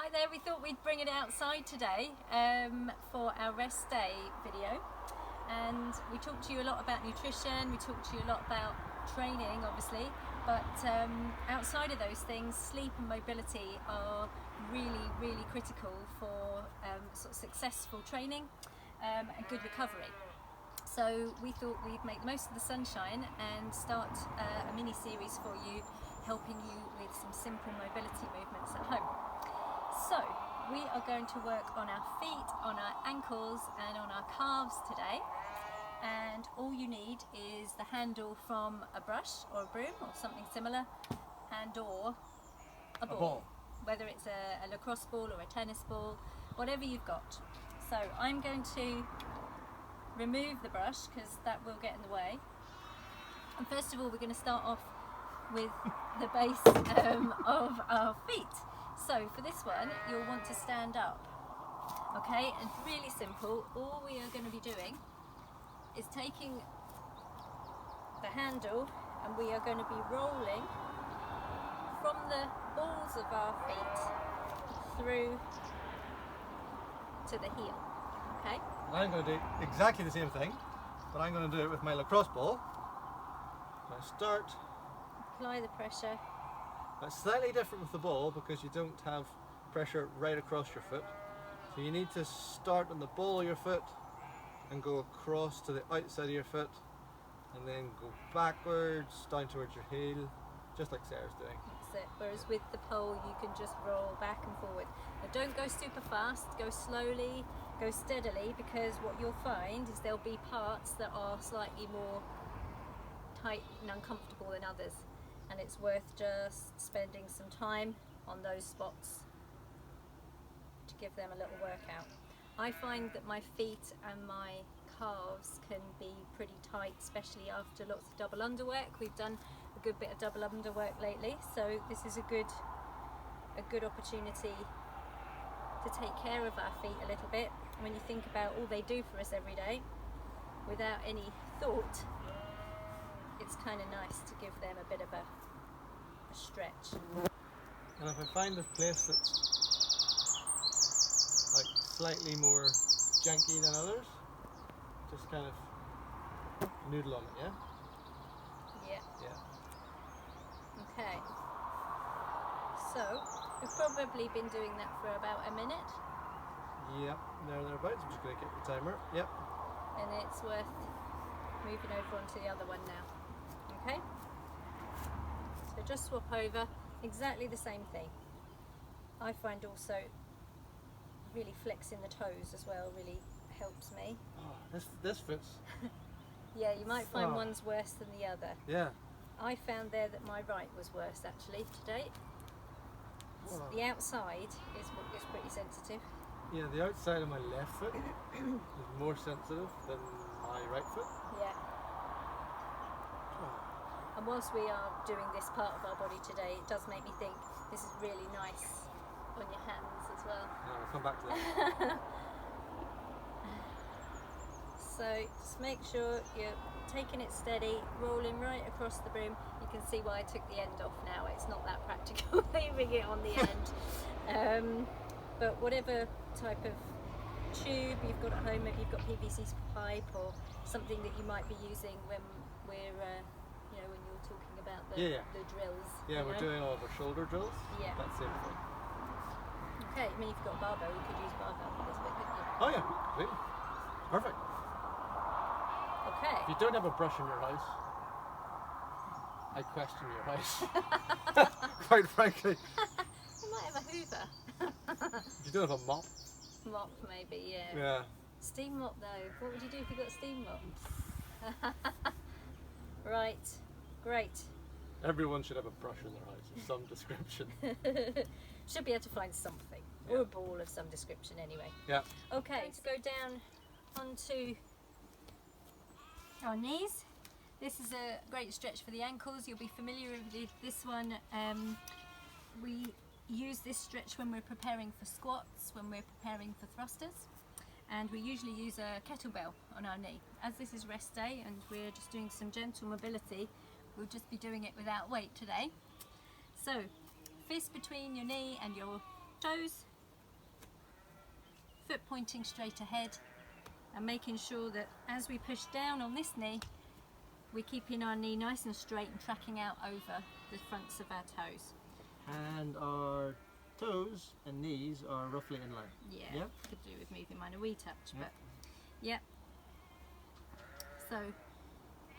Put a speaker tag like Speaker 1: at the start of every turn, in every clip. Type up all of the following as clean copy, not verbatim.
Speaker 1: Hi there, we thought we'd bring it outside today for our rest day video, and we talked to you a lot about nutrition, we talked to you a lot about training obviously, but outside of those things, sleep and mobility are really critical for sort of successful training and good recovery. So we thought we'd make the most of the sunshine and start a mini series for you, helping you with some simple mobility movements at home. So we are going to work on our feet, on our ankles and on our calves today, and all you need is the handle from a brush or a broom or something similar, and or a ball. Whether it's a lacrosse ball or a tennis ball, whatever you've got. So I'm going to remove the brush because that will get in the way, and first of all we're going to start off with the base of our feet. So for this one you'll want to stand up, okay, and really simple. All we are going to be doing is taking the handle and we are going to be rolling from the balls of our feet through to the heel, okay?
Speaker 2: I'm going to do exactly the same thing, but I'm going to do it with my lacrosse ball. So I start.
Speaker 1: Apply the pressure.
Speaker 2: It's slightly different with the ball because you don't have pressure right across your foot. So you need to start on the ball of your foot and go across to the outside of your foot and then go backwards down towards your heel, just like Sarah's doing.
Speaker 1: That's it. Whereas with the pole you can just roll back and forward. Now don't go super fast, go slowly, go steadily, because what you'll find is there'll be parts that are slightly more tight and uncomfortable than others, and it's worth just spending some time on those spots to give them a little workout. I find that my feet and my calves can be pretty tight, especially after lots of double underwork. We've done a good bit of double underwork lately, so this is a good opportunity to take care of our feet a little bit. When you think about all they do for us every day without any thought, it's kind of nice to give them a bit of a stretch.
Speaker 2: And if I find a place that's like slightly more janky than others, just kind of noodle on it, yeah?
Speaker 1: Yeah.
Speaker 2: Yeah.
Speaker 1: Okay. So we've probably been doing that for about a minute.
Speaker 2: Yep, thereabouts. I'm just going to get the timer. Yep.
Speaker 1: And it's worth moving over onto the other one now. Okay? So just swap over, exactly the same thing. I find also really flexing the toes as well really helps me.
Speaker 2: Oh, this fits.
Speaker 1: Yeah, you might find one's worse than the other.
Speaker 2: Yeah.
Speaker 1: I found there that my right was worse actually today. The outside is pretty sensitive.
Speaker 2: Yeah, the outside of my left foot is more sensitive than my right foot.
Speaker 1: Yeah. And whilst we are doing this part of our body today, it does make me think this is really nice on your hands as well.
Speaker 2: Yeah, we'll come back to that.
Speaker 1: So just make sure you're taking it steady, rolling right across the broom. You can see why I took the end off now. It's not that practical leaving it on the end. But whatever type of tube you've got at home, maybe you've got PVC pipe or something that you might be using when we're when you're talking about the drills.
Speaker 2: Yeah, we're doing all of our shoulder drills.
Speaker 1: Yeah.
Speaker 2: That same thing.
Speaker 1: Okay, I mean if you've got a barbell, you could use a barbell for this bit, couldn't you?
Speaker 2: Oh yeah, completely. Perfect.
Speaker 1: Okay.
Speaker 2: If you don't have a brush in your house, I question your house. Quite frankly.
Speaker 1: I might have a hoover.
Speaker 2: You don't have a mop?
Speaker 1: Mop maybe, yeah.
Speaker 2: Yeah.
Speaker 1: Steam mop though. What would you do if you got a steam mop? Right, great.
Speaker 2: Everyone should have a brush in their house of some description.
Speaker 1: Should be able to find something, or a ball of some description anyway.
Speaker 2: Yeah.
Speaker 1: Okay, to go down onto our knees. This is a great stretch for the ankles. You'll be familiar with this one. We use this stretch when we're preparing for squats, when we're preparing for thrusters, and we usually use a kettlebell on our knee. As this is rest day and we're just doing some gentle mobility, we'll just be doing it without weight today. So fist between your knee and your toes, foot pointing straight ahead, and making sure that as we push down on this knee, we're keeping our knee nice and straight and tracking out over the fronts of our toes.
Speaker 2: And our toes and knees are roughly in line.
Speaker 1: Yeah, could do with moving mine a wee touch, but yeah. So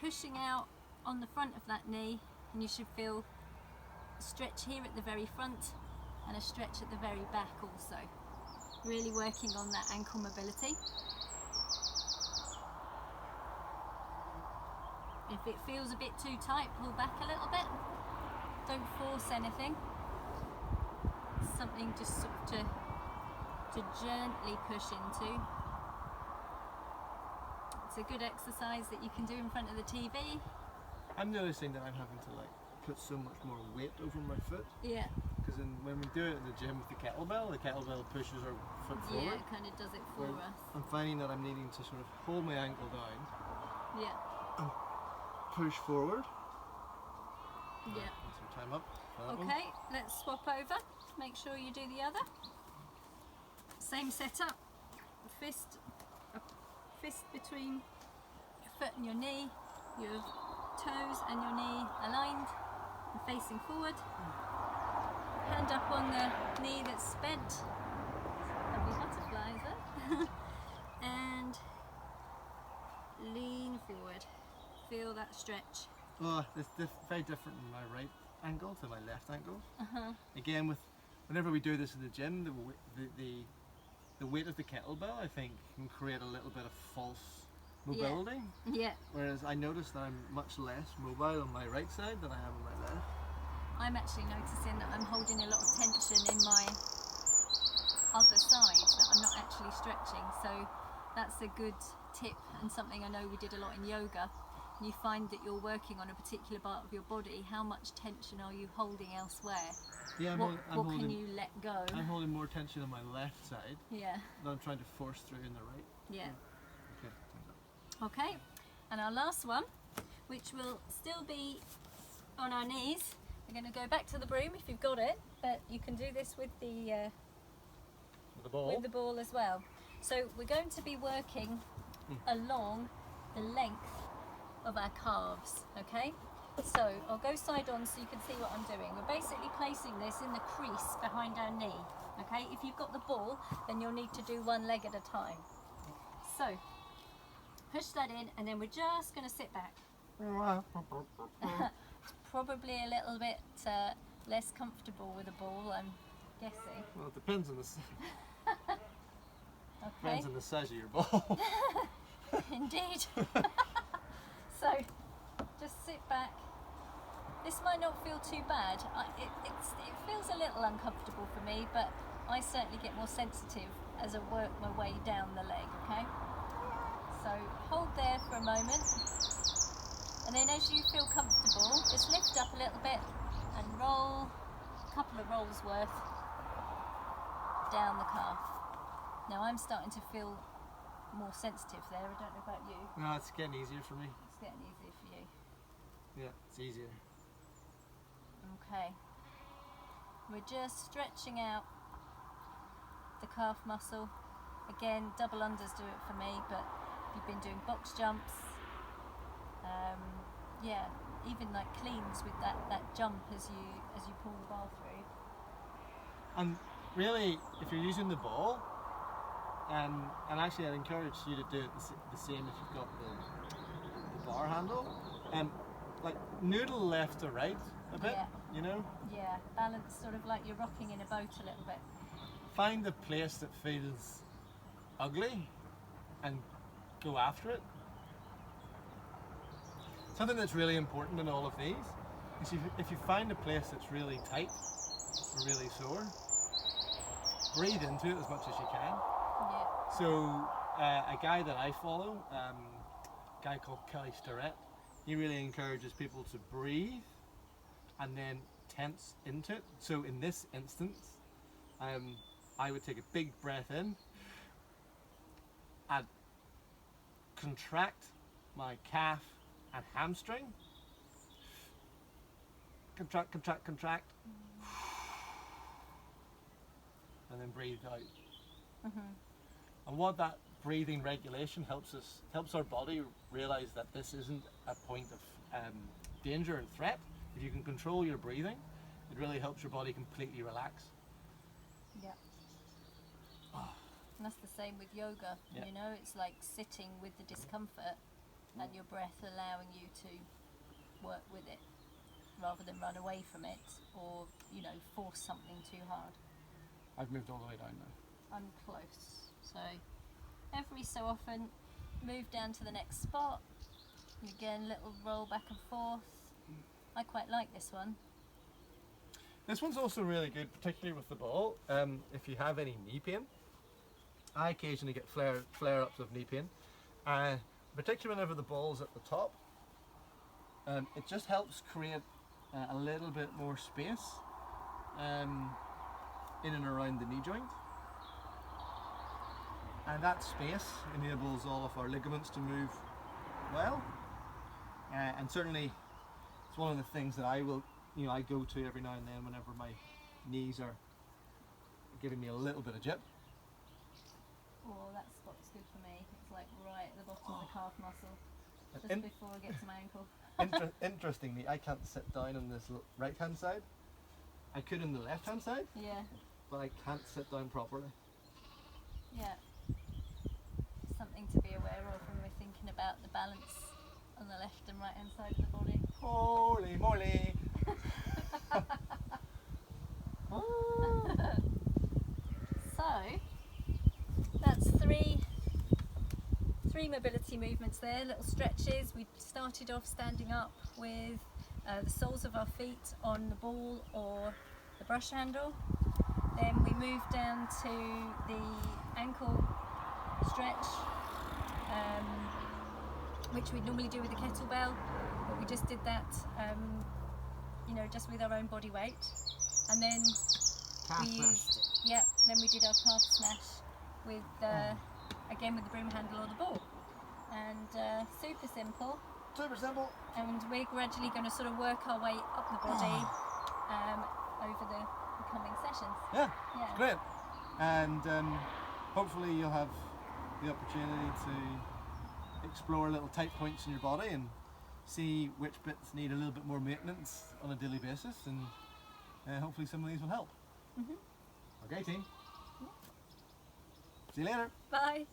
Speaker 1: pushing out on the front of that knee, and you should feel a stretch here at the very front and a stretch at the very back also. Really working on that ankle mobility. If it feels a bit too tight, pull back a little bit. Don't force anything. Something just sort of to gently push into. It's a good exercise that you can do in front of the TV.
Speaker 2: I'm noticing that I'm having to like put so much more weight over my foot.
Speaker 1: Yeah.
Speaker 2: Because when we do it in the gym with the kettlebell pushes our foot forward.
Speaker 1: Yeah, it kind of does it for us.
Speaker 2: I'm finding that I'm needing to sort of hold my ankle down.
Speaker 1: Yeah.
Speaker 2: And push forward.
Speaker 1: Yeah.
Speaker 2: Some time up.
Speaker 1: Okay, let's swap over. Make sure you do the other. Same setup. A fist between your foot and your knee, your toes and your knee aligned and facing forward. Hand up on the knee that's bent. Lovely butterflies there. And lean forward. Feel that stretch.
Speaker 2: Oh, it's very different in my right ankle to my left ankle. Again, whenever we do this in the gym, the weight of the kettlebell, I think, can create a little bit of false mobility.
Speaker 1: Yeah.
Speaker 2: Whereas I notice that I'm much less mobile on my right side than I am on my left.
Speaker 1: I'm actually noticing that I'm holding a lot of tension in my other side, that I'm not actually stretching. So that's a good tip, and something I know we did a lot in yoga. You find that you're working on a particular part of your body, how much tension are you holding elsewhere?
Speaker 2: Yeah,
Speaker 1: what can you let go?
Speaker 2: I'm holding more tension on my left side
Speaker 1: Yeah.
Speaker 2: than I'm trying to force through in the right.
Speaker 1: Yeah.
Speaker 2: Okay, time's up.
Speaker 1: Okay, and our last one, which will still be on our knees. We're going to go back to the broom if you've got it, but you can do this with the ball as well. So we're going to be working along the length of our calves, okay? So I'll go side on so you can see what I'm doing. We're basically placing this in the crease behind our knee, okay? If you've got the ball, then you'll need to do one leg at a time. So push that in, and then we're just going to sit back. It's probably a little bit less comfortable with a ball, I'm guessing.
Speaker 2: Well, it depends on the
Speaker 1: Okay.
Speaker 2: depends on the size of your ball.
Speaker 1: Indeed. So just sit back. This might not feel too bad. It feels a little uncomfortable for me, but I certainly get more sensitive as I work my way down the leg, okay? So hold there for a moment, and then as you feel comfortable, just lift up a little bit and roll a couple of rolls worth down the calf. Now I'm starting to feel more sensitive there. I don't know about you.
Speaker 2: No, it's getting easier for me.
Speaker 1: It's getting easier for you.
Speaker 2: Yeah, it's easier.
Speaker 1: Okay. We're just stretching out the calf muscle. Again, double unders do it for me, but if you've been doing box jumps, yeah, even like cleans with that jump as you pull the bar through.
Speaker 2: And really, if you're using the ball, and actually I'd encourage you to do it the same if you've got the bar handle, and like noodle left to right a bit, you know?
Speaker 1: Yeah, balance sort of like you're rocking in a boat a little bit.
Speaker 2: Find the place that feels ugly and go after it. Something that's really important in all of these is if you find a place that's really tight or really sore, breathe into it as much as you can.
Speaker 1: Yeah.
Speaker 2: So a guy that I follow, a guy called Calves, he really encourages people to breathe and then tense into it. So in this instance, I would take a big breath in and contract my calf and hamstring. Contract, contract, contract. And then breathe out. And what that breathing regulation helps our body realize that this isn't a point of danger and threat. If you can control your breathing, it really helps your body completely relax.
Speaker 1: Yeah. And that's the same with yoga.
Speaker 2: Yeah.
Speaker 1: You know, it's like sitting with the discomfort and your breath allowing you to work with it rather than run away from it or, you know, force something too hard.
Speaker 2: I've moved all the way down now.
Speaker 1: I'm close. So every so often move down to the next spot. And again, little roll back and forth. I quite like this one.
Speaker 2: This one's also really good, particularly with the ball. If you have any knee pain, I occasionally get flare-ups of knee pain, particularly whenever the ball's at the top. It just helps create a little bit more space in and around the knee joint. And that space enables all of our ligaments to move well. And certainly it's one of the things that I go to every now and then whenever my knees are giving me a little bit of jip.
Speaker 1: Oh, that spot's good for me. It's like right at the bottom of the calf muscle, just before I get to my ankle.
Speaker 2: Interestingly, I can't sit down on this right hand side. I could on the left hand side,
Speaker 1: Yeah,
Speaker 2: but I can't sit down properly.
Speaker 1: yeah. Something to be aware of when we're thinking about the balance on the left and right hand side of the body.
Speaker 2: Holy moly!
Speaker 1: So that's three mobility movements there, little stretches. We started off standing up with the soles of our feet on the ball or the brush handle. Then we moved down to the ankle stretch, which we normally do with the kettlebell, but we just did that, you know, just with our own body weight. And then then we did our calf smash with, again with the broom handle or the ball. And super simple.
Speaker 2: Super simple.
Speaker 1: And we're gradually going to sort of work our way up the body over the coming sessions.
Speaker 2: Yeah, great. And hopefully you'll have the opportunity to explore little tight points in your body and see which bits need a little bit more maintenance on a daily basis, and hopefully some of these will help. Okay, team. See you later.
Speaker 1: Bye.